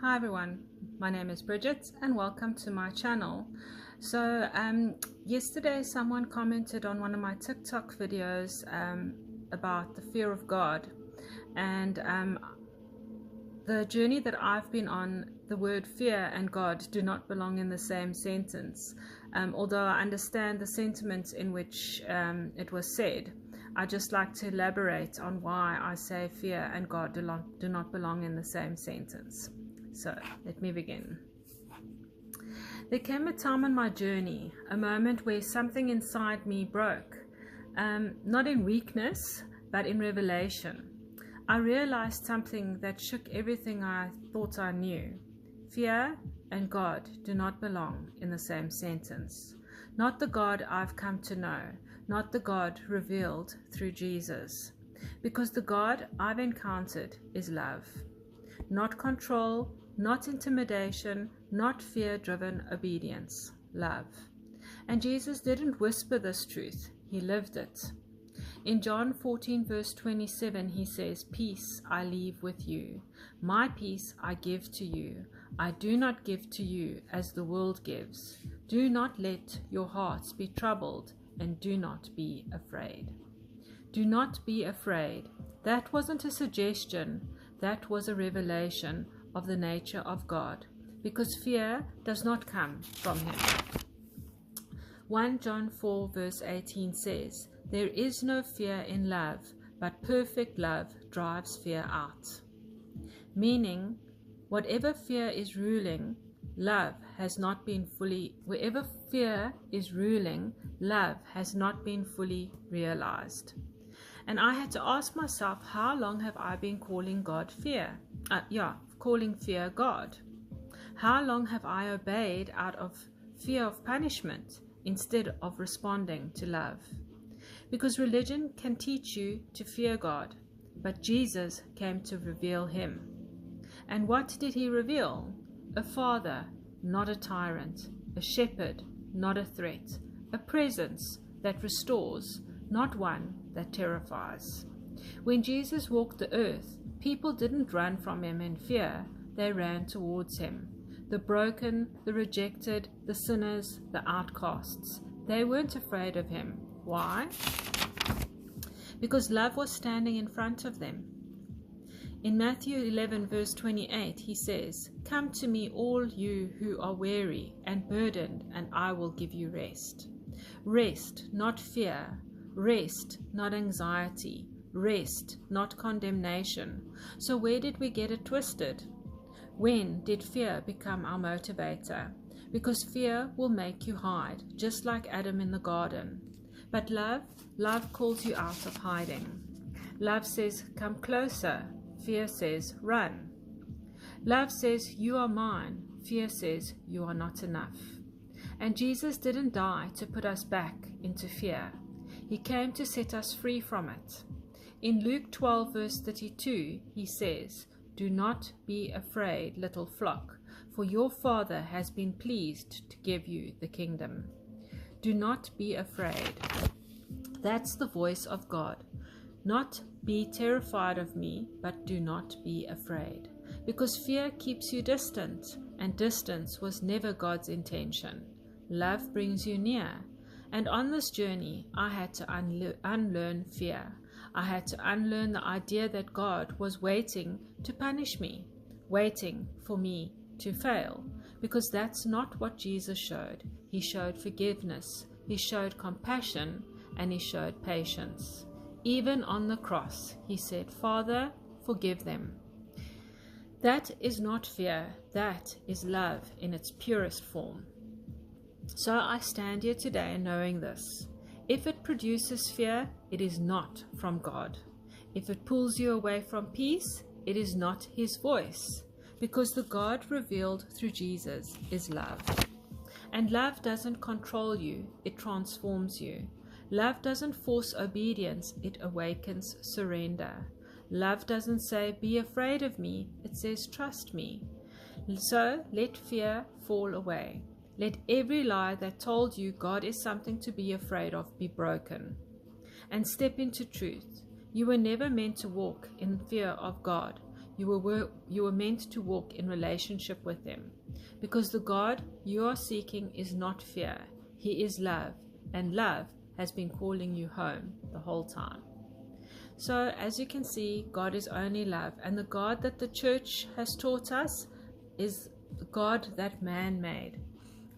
Hi everyone, my name is Bridget and welcome to my channel. So yesterday someone commented on one of my TikTok videos about the fear of God, and the journey that I've been on, the word fear and God do not belong in the same sentence. Although I understand the sentiment in which it was said, I'd just like to elaborate on why I say fear and God do not belong in the same sentence. So let me begin. There came a time on my journey, a moment where something inside me broke, not in weakness, but in revelation. I realized something that shook everything I thought I knew. Fear and God do not belong in the same sentence. Not the God I've come to know, not the God revealed through Jesus. Because the God I've encountered is love. Not control, not intimidation, not fear-driven obedience. Love. And Jesus didn't whisper this truth, he lived it. In John 14 verse 27 he says, "Peace I leave with you. My peace I give to you. I do not give to you as the world gives. Do not let your hearts be troubled and do not be afraid." Do not be afraid. That wasn't a suggestion. That was a revelation of the nature of God, because fear does not come from him. 1 John 4 verse 18 says, "There is no fear in love, but perfect love drives fear out." Meaning, whatever fear is ruling, love has not been fully, wherever fear is ruling, love has not been fully realized. And I had to ask myself, how long have I been calling God fear? Calling fear God. How long have I obeyed out of fear of punishment instead of responding to love? Because religion can teach you to fear God, but Jesus came to reveal him. And what did he reveal? A father, not a tyrant, a shepherd, not a threat, a presence that restores, not one that terrifies. When Jesus walked the earth, people didn't run from him in fear, they ran towards him. The broken, the rejected, the sinners, the outcasts. They weren't afraid of him. Why? Because love was standing in front of them. In Matthew 11 verse 28 he says, "Come to me all you who are weary and burdened, and I will give you rest." Rest, not fear. Rest, not anxiety. Rest, not condemnation. So where did we get it twisted? When did fear become our motivator? Because fear will make you hide, just like Adam in the garden. But love calls you out of hiding. Love says, "Come closer." Fear says, "Run." Love says, "You are mine." Fear says, "You are not enough." And Jesus didn't die to put us back into fear. He came to set us free from it. In Luke 12 verse 32 he says, "Do not be afraid, little flock, for your Father has been pleased to give you the kingdom." Do not be afraid. That's the voice of God. Not be terrified of me, but do not be afraid. Because fear keeps you distant, and distance was never God's intention. Love brings you near. And on this journey, I had to unlearn fear. I had to unlearn the idea that God was waiting to punish me, waiting for me to fail, because that's not what Jesus showed. He showed forgiveness, he showed compassion, and he showed patience. Even on the cross, he said, "Father, forgive them." That is not fear, that is love in its purest form. So I stand here today knowing this. If it produces fear, it is not from God. If it pulls you away from peace, it is not his voice. Because the God revealed through Jesus is love. And love doesn't control you, it transforms you. Love doesn't force obedience, it awakens surrender. Love doesn't say, "Be afraid of me," it says, "Trust me." So let fear fall away. Let every lie that told you God is something to be afraid of be broken. And step into truth. You were never meant to walk in fear of God. You were meant to walk in relationship with him, because the God you are seeking is not fear. He is love, and love has been calling you home the whole time. So as you can see, God is only love, and the God that the church has taught us is the God that man made.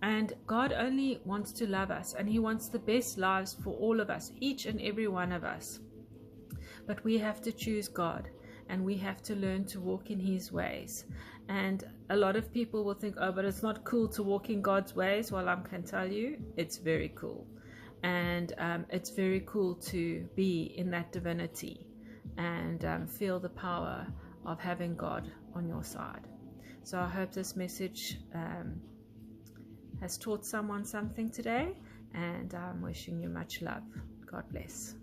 And God only wants to love us, and he wants the best lives for all of us, each and every one of us. But we have to choose God, and we have to learn to walk in his ways. And a lot of people will think, oh, but it's not cool to walk in God's ways. Well, I can tell you, it's very cool. And it's very cool to be in that divinity and feel the power of having God on your side. So I hope this message has taught someone something today, and I'm wishing you much love. God bless.